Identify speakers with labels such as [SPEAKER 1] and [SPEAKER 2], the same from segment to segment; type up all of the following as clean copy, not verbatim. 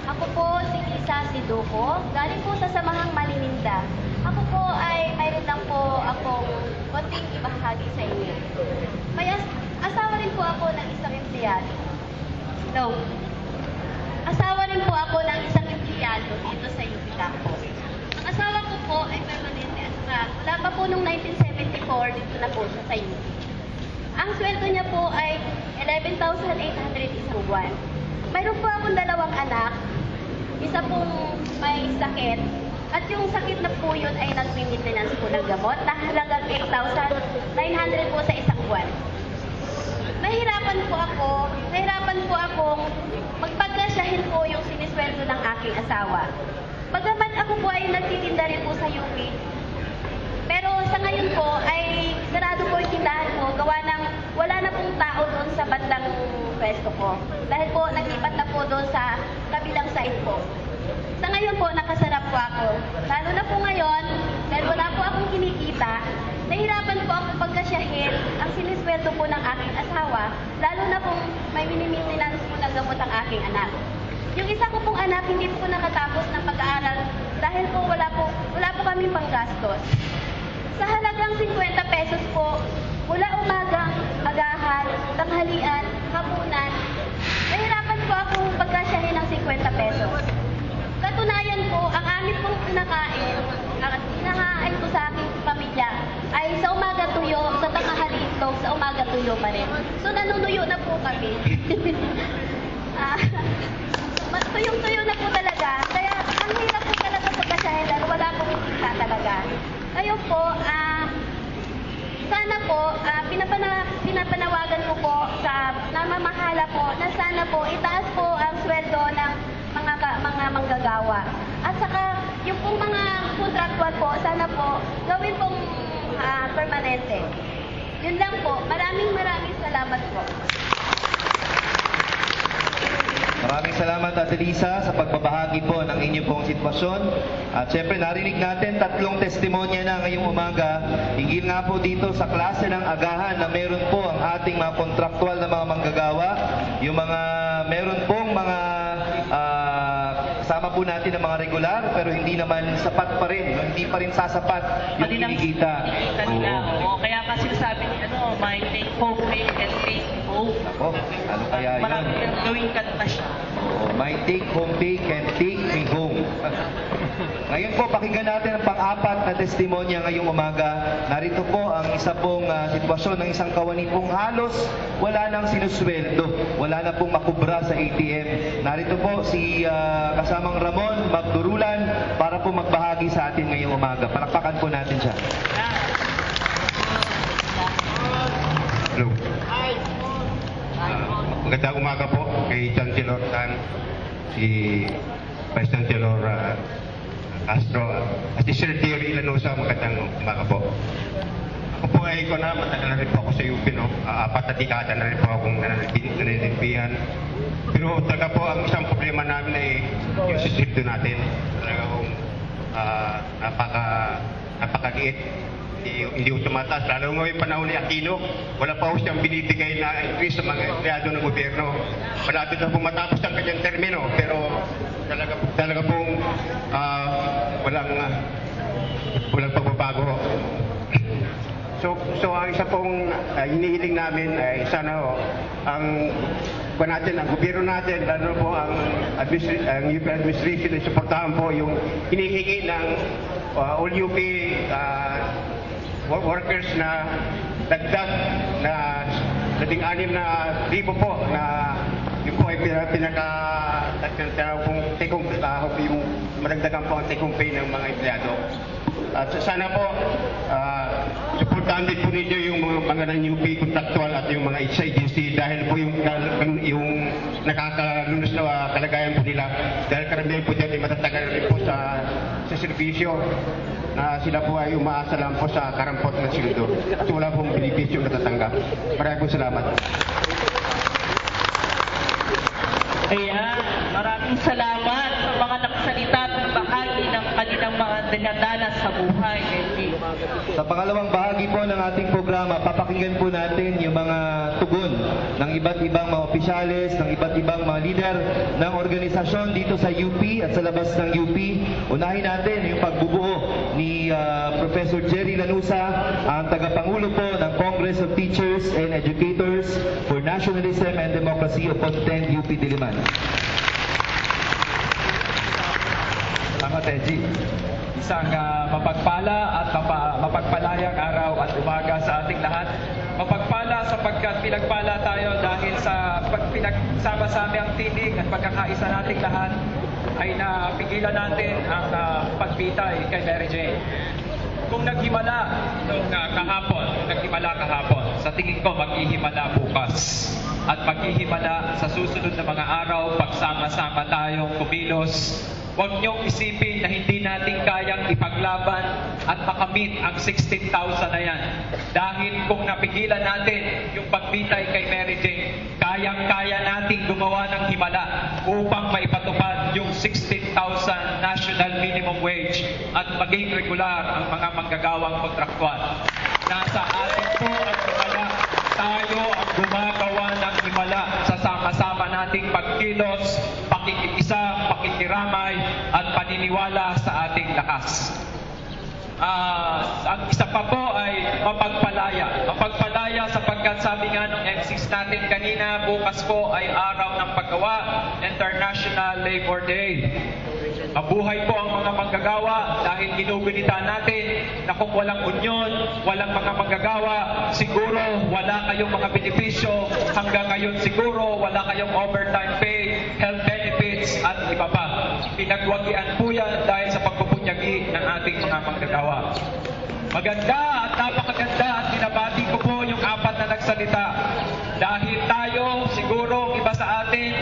[SPEAKER 1] Ako po si Lisa Siduko, galing po sa Samahang Manininda. Ako po ay mayroon lang po akong konting ibahagi sa inyo. May asawa rin po ako ng isang empleyado. No. Asawa rin po ako ng isang empleyado dito sa UP Campus. Ang asawa ko po ay permanente at wala pa po nung 1974 dito na po siya sa UP. Ang sweldo niya po ay 11,800 isang buwan. Mayroon po akong dalawang anak, isa pong may sakit, at yung sakit na po yun ay nag-maintenance po ng gamot na halagang 8,900 po sa isang buwan. Nahirapan po akong magpagkasyahin po yung sinisweldo ng aking asawa. Bagaman ako po ay nagtitinda rin po sa UP, pero sa ngayon po ay sarado po yung tindahan ko gawa ng wala na pong tao doon sa bandang pwesto ko. Dahil po naglipat na po doon sa kabilang side po. Sa ngayon po nakasarap po ako. Lalo na po ngayon, dahil wala po akong kinikita, nahirapan po akong pagkasyahin ang sinisweldo po ng aking asawa, lalo na pong may mini-maintenance po na gamot ang aking anak. Yung isa ko pong anak hindi po nakatapos ng pag-aaral dahil po wala po kaming panggastos. Sa halagang 50 pesos po, mula umagang, agahan, tanghalian, hapunan, nahirapan po akong pagkasyahin ng 50 pesos. Katunayan po, ang amin pong kinakain, ang inahain ko sa aking pamilya, ay sa umaga tuyo, sa tanghali itlog, sa umaga tuyo pa rin. So nanunuyo na po kami. Tuyong-tuyo na po talaga. Kaya ang hirap po talaga pagkasyahin dahil wala pong kita talaga. Ngayon po, sana po, pinapanawagan ko po sa namamahala po na sana po itaas po ang sweldo ng mga manggagawa. At saka yung pong mga contractual po, sana po gawin pong permanente. Yun lang po. Maraming salamat po.
[SPEAKER 2] Maraming salamat Ate Lisa sa pagbabahagi po ng inyong pong sitwasyon. At syempre narinig natin tatlong testimonya na ngayong umaga. Higil nga po dito sa klase ng agahan na meron po ang ating mga kontraktual na mga manggagawa. Yung mga meron pong mga kasama po natin ng mga regular pero hindi naman sapat pa rin. Hindi pa rin sasapat yung kinikita.
[SPEAKER 3] Oo. Kaya kasi sabi ni my take home pay and take home.
[SPEAKER 2] Ako, ano kaya yun?
[SPEAKER 3] Marami nang gawing kanta siya.
[SPEAKER 2] My take home pay can take me home. Ngayon po, pakinggan natin ang pang-apat na testimonya ngayong umaga. Narito po ang isa pong sitwasyon ng isang kawani pong halos wala nang sinusweldo. Wala na pong makubra sa ATM. Narito po si kasamang Ramon Magdurulan para po magbahagi sa atin ngayong umaga. Palakpakan po natin siya.
[SPEAKER 4] Hello. Magandang umaga po kay Chancellor Tan, si Vice Chancellor Castro, at si Sir Terry Lanosa. Magandang umaga po. Ako po ay matagal na rin po ako sa UP, no? 4 na dekada na rin po akong naninipihan. Pero talaga po ang isang problema namin ay yung sisildo natin. Talaga kung napakaliit. Hindi ko tumataas. Lalo ngayon panahon ni Aquino, wala pa ho siyang binibigay na increase sa mga empleyado ng gobyerno. Malapit na po matapos ang kanyang termino, pero talaga pong walang pagbabago. So ang isa pong hinihiling namin ay sana ang gobyerno natin, lalo po ang UP administration ay suportahan po yung hinihingi ng all UP workers na dagdag na 16,000 na libo po na yun po ay yung madagdagan po ang take-home pay ng mga empleyado. At sana po suportahan din po ninyo yung mga UP contractual at yung mga agency dahil po yung nakakalunos na kalagayan po nila dahil karamihan po dyan ay matatagal rin po sa serbisyo na sila po ay umaasa lang po sa karampot ng sildo at wala pong benepisyo na tatanggap. Maraming po salamat.
[SPEAKER 3] Ayan, maraming salamat sa mga nagsalita at bahagi ng kanilang mga dinadanas sa buhay, Kentik.
[SPEAKER 2] Sa pangalawang bahagi po ng ating programa, papakinggan po natin yung mga tugon ng iba't ibang mga opisyales, ng iba't ibang mga leader ng organisasyon dito sa UP at sa labas ng UP. Unahin natin yung pagbubuo ni Professor Jerry Lanusa, ang tagapangulo po ng Congress of Teachers and Educators for Nationalism and Democracy of Content UP Diliman.
[SPEAKER 5] Tama, Teji. Isang mapagpala at mapagpalayang araw at umaga sa ating lahat. Mapagpala sapagkat pinagpala tayo dahil sa pinagsama-sami ang tinig at pagkakaisa nating lahat ay napigilan natin ang pagbitay kay Mary Jane. Kung naghimala kahapon, sa tingin ko maghihimala bukas. At maghihimala sa susunod na mga araw, pagsama-sama tayong kumilos. Huwag niyong isipin na hindi natin kayang ipaglaban at makamit ang 16,000 na yan. Dahil kung napigilan natin yung pagbitay kay Mary Jane, kayang-kaya natin gumawa ng himala upang maipatupad yung 16,000 national minimum wage at maging regular ang mga manggagawang kontraktual. Nasa atin po ang himala. Tayo ang gumagawa ng himala sa sama-sama nating pagkilos, pakikiisa, pakikiramay, at paniniwala sa ating lakas. Ang isa pa po ay mapagpalaya. Mapagpalaya sapagkat sabi nga ng MCs natin kanina, bukas po ay araw ng paggawa, International Labor Day. Mabuhay po ang mga manggagawa dahil ginugunita natin na kung walang unyon, walang mga manggagawa, siguro wala kayong mga benepisyo, hanggang ngayon siguro wala kayong overtime pay, health benefits at iba pa. Pinagwagian po yan dahil sa pagpupunyagi ng ating mga manggagawa. Maganda at napakaganda at binabati ko po yung apat na nagsalita. Dahil tayo, siguro iba sa atin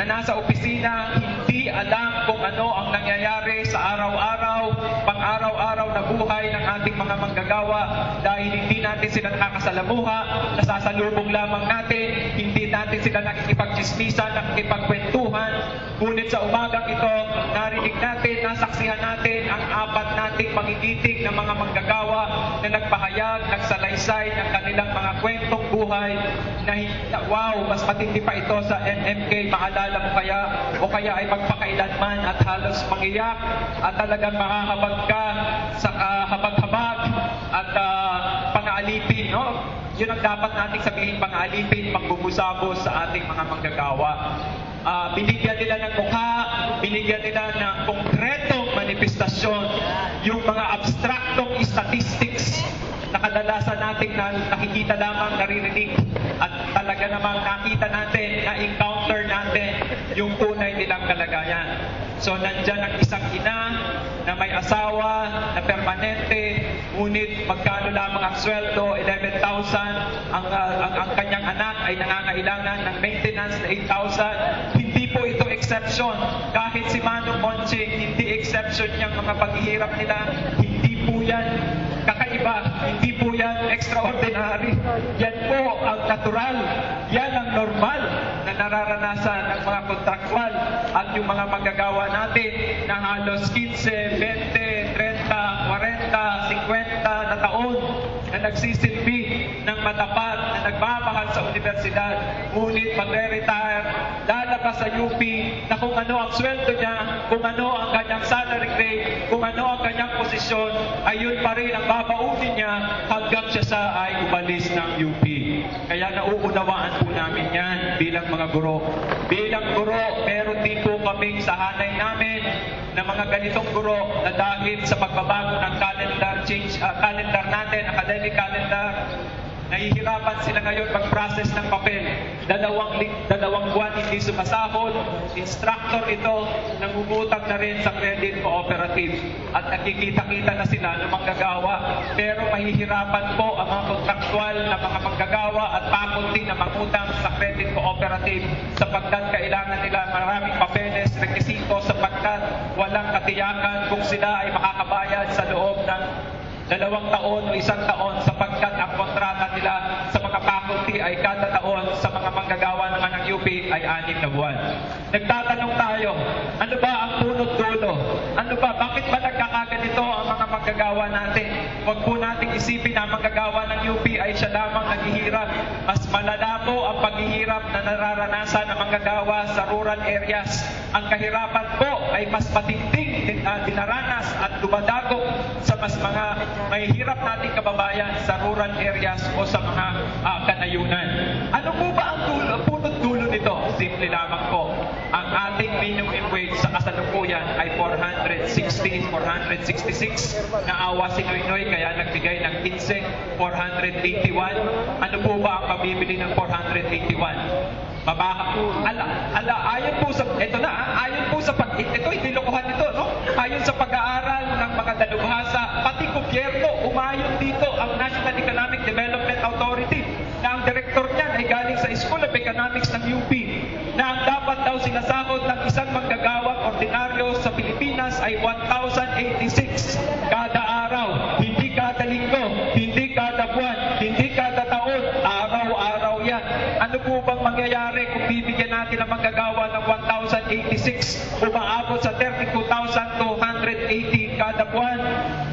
[SPEAKER 5] na nasa opisina, hindi alam kung ano ang nangyayari sa araw-araw, pang-araw-araw na buhay ng ating mga manggagawa dahil hindi natin sila nakakasalamuha, nasasalubong lamang natin, hindi natin sila nakikipagchismisan, nakikipagkwentuhan. Ngunit sa umagang ito, narinig natin, nasaksihan natin ang apat nating magigiting na mga manggagawa na nagpahayag, nagsalaysay ng kanilang mga kwentong buhay na wow, mas matindi pa ito sa NMK, maalala mo kaya o kaya ay magpakailanman at halos mangiyak at talagang makahabag ka sa habag-habag at pang-aalipin, no? Yun ang dapat nating sabihin, pang-aalipin, pangbubusabos sa ating mga manggagawa. Binigyan nila ng mukha, binigyan nila ng konkretong manifestasyon, yung mga abstraktong statistics na kadalasan natin na nakikita lamang, naririnig at talaga namang nakita natin, na-encounter natin yung tunay nilang kalagayan. So nandyan ang isang ina na may asawa na permanente, ngunit magkano lamang ang sweldo, 11,000, ang kanyang anak ay nangangailangan ng maintenance na 8,000. Hindi po ito exception. Kahit si Manong Monching, hindi exception yung mga paghihirap nila. Hindi po yan kakaiba, hindi po yan extraordinary. Yan po ang natural, yan ang normal na nararanasan ng mga kontraktual at yung mga manggagawa natin na halos 15, 20, 30, 40, 50 na taon na nagsisilbi ng matapat na nagmamahal sa universidad, ngunit magre-retire, lalabas sa UP na kung ano ang sweldo niya, kung ano ang kanyang salary grade, kung ano ang kanyang posisyon, ayun pa rin ang babaunin niya hanggang siya sa ay umalis ng UP. Kaya nauunawaan po namin yan bilang mga guro. Bilang guro, meron din po kaming sa hanay namin na mga ganitong guro na dahil sa pagbabago ng calendar natin, academic calendar, nahihirapan sila ngayon mag-process ng papel. Dalawang buwan hindi sumasahod. Instructor ito, nangungutang na rin sa credit cooperative. At nakikita-kita na sila ng manggagawa. Pero mahihirapan po ang mga kontraktual na mga manggagawa at faculty na mangutang sa credit cooperative sapagkat kailangan nila maraming papeles, rekisito sapagkat walang katiyakan kung sila ay makakabayad sa loob ng 2 taon o 1 taon sapagkat ang kontrata nila sa mga faculty ay kada taon, sa mga manggagawa naman ng UP ay 6 na buwan. Nagtatanong tayo, ano ba ang punot dulo? Ano ba? Bakit ba nagkakaganito nito ang mga manggagawa natin. Huwag po nating isipin na ang manggagawa ng UP ay siya lamang naghihirap. Mas malala po ang paghihirap na nararanasan ng manggagawa sa rural areas. Ang kahirapan po ay mas matinding dinaranas at dumadagok sa mas mga mahihirap nating kababayan sa rural areas o sa mga kanayunan. Ano po ba ang punot dulo nito? Simple lamang po. Ang ating minimum wage sa kasalukuyan ay 466. Naawa si Noynoy kaya nagbigay ng 15, 481. Ano po ba ang pabibili ng 481? Ayon po sa ito hindi lokohan ito, no? Ayon sa pag-aaral ng mga dalubhasa, pati gobyerno umayon dito ang National Economic Development Authority na ang direktor niyan ay galing sa School of Economics ng UP na ang dapat daw sinasahod ng isang manggagawang ordinaryo sa Pilipinas ay 1,086 kada araw, hindi kada linggo, hindi kada buwan, hindi kada taon, araw-araw yan. Ano po bang mangyayari kung bibigyan natin ang manggagawa ng 1,086 umaabot sa 32,280 kada buwan?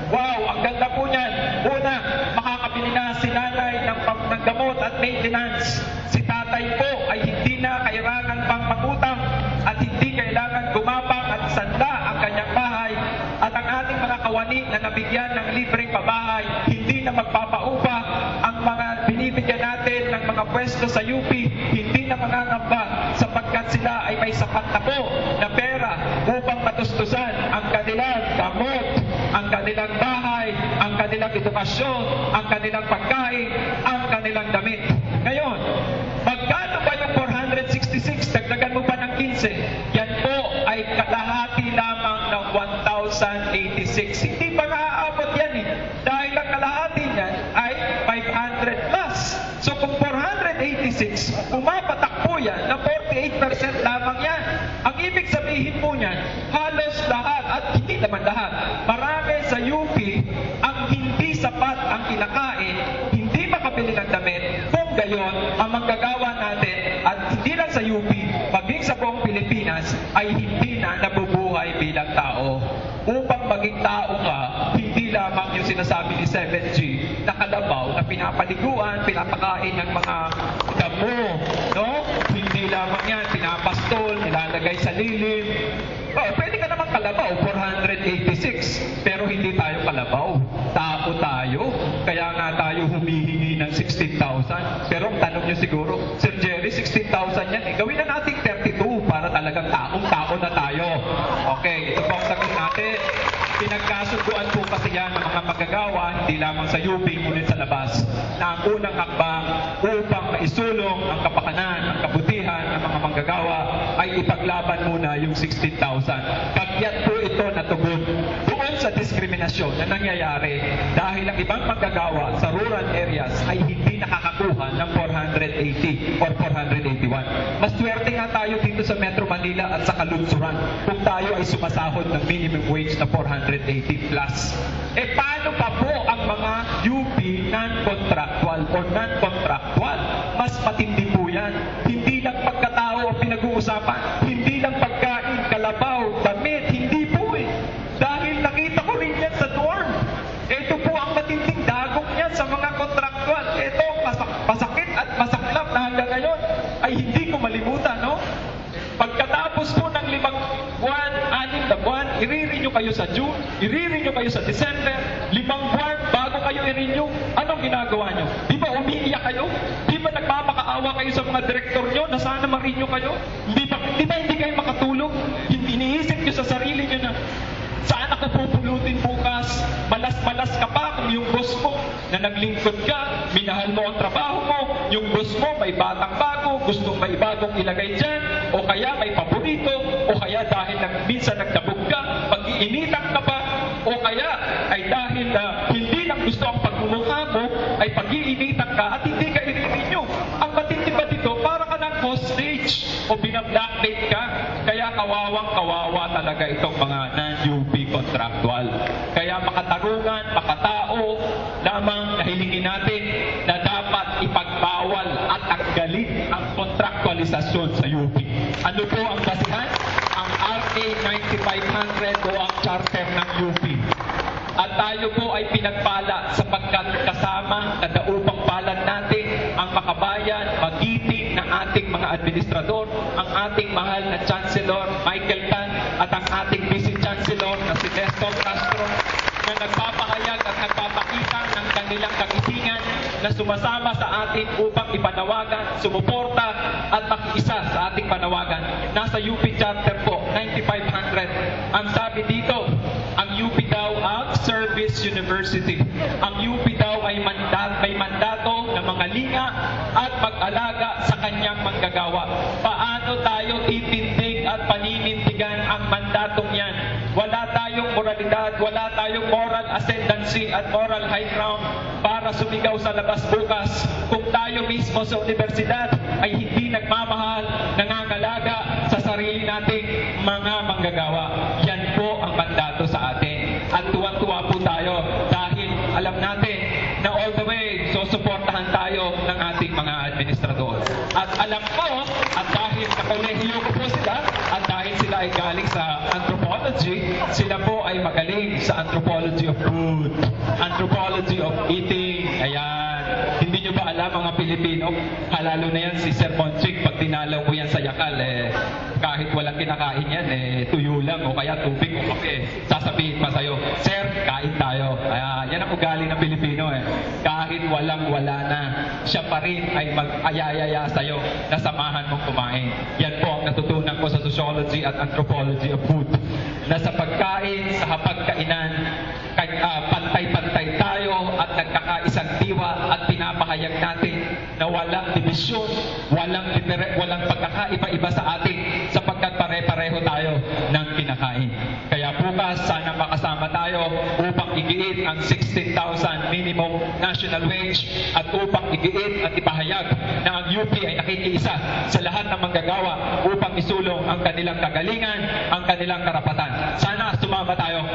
[SPEAKER 5] Wow, ang ganda po niyan. Una, makakabili na si nanay ng gamot at maintenance. Si tatay po ay hindi na kailangan pang mangutang at hindi kailangan gumapang at sanda ang kanyang bahay. At ang ating mga kawani na nabigyan ng libreng pabahay, hindi na magpapaupa. Ang mga binibigyan natin ng mga pwesto sa UP, hindi na mangangamba sapagkat sila ay may sapat na po na pera upang matustusan ang kanilang gamot, ang kanilang bahay, ang kanilang edukasyon, ang kanilang pagkain, ang kanilang damit. Ngayon, magkano ba yung 466? Dagdagan mo pa ng 15. Yan po ay kalahati lamang ng 1,086. Hindi pa naaabot yan eh. Dahil ang kalahati niyan ay 500 plus. So kung 486, pumapatak po yan na 48% lamang yan. Ang ibig sabihin po niyan, halos lahat at hindi naman lahat. Marami sa UP ang hindi sapat ang kinakain, hindi makabili ng damit. Kung gayon, ang manggagawa natin at hindi lang sa UP, maging sa buong Pilipinas ay hindi na nabubuhay bilang tao. Upang maging tao ka, hindi lamang yung sinasabi ni 7G na kalabaw na pinapaliguan, pinapakain ng mga damo, no? Hindi lamang yan, pinapastol, nilalagay sa lilim. Pwede ka naman kalabaw, 486, pero hindi tayo kalabaw. Tao tayo, kaya nga tayo humihingi ng 16,000. Pero ang tanong nyo siguro, Sir Jerry, 16,000 yan. Gawin na natin 32 para talagang taong-tao na tayo. Okay, ito po ang sagot natin. Pinagkasunduan po kasi yan ng mga magagawa, hindi lamang sa UP, ngunit sa labas, na ang unang hakbang upang maisulong ang kapakanan, ang kabutihan ng mga manggagawa ay ipaglaban muna yung 16,000. Kagyat po ito natugon doon sa diskriminasyon na nangyayari dahil ang ibang manggagawa sa rural areas ay hindi nakakakuha ng 480 or 481. Mas swerte nga tayo dito sa Metro Manila at sa Kalunsuran kung tayo ay sumasahod ng minimum wage na 480 plus. Paano pa po ang mga UP non-contractual or non-contractual? Mas matindi po yan. Hindi lang pagkatao ang pinag-uusapan. Hindi lang pagkain, kalabaw, damit. Hindi po eh. Dahil nakita ko rin yan sa dorm. Ito po ang matinding dagok niyan sa mga contractual. Ito, masakit at masaklap na hanggang ngayon ay hindi ko malimutan, no? Pagkatapos po ng 5 buwan, 6 na buwan, i-renew kayo sa June, i-renew kayo sa December, 5 buwan bago kayo i-renew. Anong ginagawa nyo? Di ba umiiyak kayo? Di ba nagmamakaawa kayo sa mga direktor nyo na sana ma-renew kayo? Di ba hindi kayo makatulog? Iniisip nyo sa sarili nyo na saan ako pupulutin bukas? Malas-malas ka pa kung yung boss mo na naglingkod ka, minahal mo ang trabaho mo, yung boss mo may batang bago, gustong may bagong ilagay dyan, o kaya may paborito, o kaya dahil minsan nagdabog ka, pag-iinitan ka pa, o kaya ay dahil hindi lang gusto ang pagmumukha mo, ay pag-iinitan ka at hindi ka i-renew. Ang matindi ba dito, para ka ng hostage o binablackmail ka. Kaya kawawang-kawawa talaga itong mga non-UP contractual. Kaya makatarungan, makatao, lamang nahilingin natin na dapat ipagbawal at tanggalin ang kontraktualisasyon sa UP. Ano po ang basihan? Ang RA 9500 o ang charter ng UP. At tayo po ay pinagpala sapagkat kasama na daupang palad natin ang makabayan, magiting na ating mga administrador, ang ating mahal na Chancellor Michael Tan at ang ating Vice Chancellor na si Nestor Castro na nagpapahayag at nagpapakita ng kanilang kagitingan na sumasama sa atin upang ipanawagan, sumuporta at makiisa sa ating panawagan. Nasa UP Chapter po, 9500. Ang sabi dito, ang UP daw ang Service University. Ang UP daw ay may mandato na mga linga at mag-alaga sa kanyang manggagawa. Paano tayo titindig at paninindigan ang mandatong yan? Wala tayong moralidad, wala tayong moral ascendancy at moral high ground para sumigaw sa labas bukas kung tayo mismo sa universidad ay hindi nagmamahal, nangangalaga sa sarili nating mga manggagawa. Yan po ang mandato sa atin. At tuwan-tuwa po tayo dahil alam natin na all the way susuportahan tayo ng ating mga administrador. At alam ko, at dahil kakolehiyo ko po sila, at dahil sila ay galing sa anthropology, sila po ay magaling sa anthropology of food, anthropology of eating. Ayan. Hindi nyo ba alam mga Pilipino? Halalo na yan si Sir Monchik, pag dinalaw mo yan sa Yakal, kahit walang kinakain yan, tuyo lang o kaya tubig o kape. Sasabihin pa sa'yo, Sir, kain tayo. Yan ang ugali ng Pilipino. Kahit walang-wala na, siya pa rin ay mag-ayayaya sa'yo na samahan mong kumain. Yan po ang natutunan ko sa sociology at anthropology of food. Na sa pagkain, sa hapagkainan, pantay-pantay tayo at nagkakaisang diwa at pinapahayag natin na walang dibisyon, walang pagkakaiba-iba sa atin sapagkat pare-pareho tayo ng kinakain. Kaya bukas, sana makasama tayo upang igiit ang 16,000 minimum national wage at upang igiit at ipahayag na ang UP ay nakikiisa sa lahat ng manggagawa upang isulong ang kanilang kagalingan, ang kanilang karapatan. Sana sumama tayo.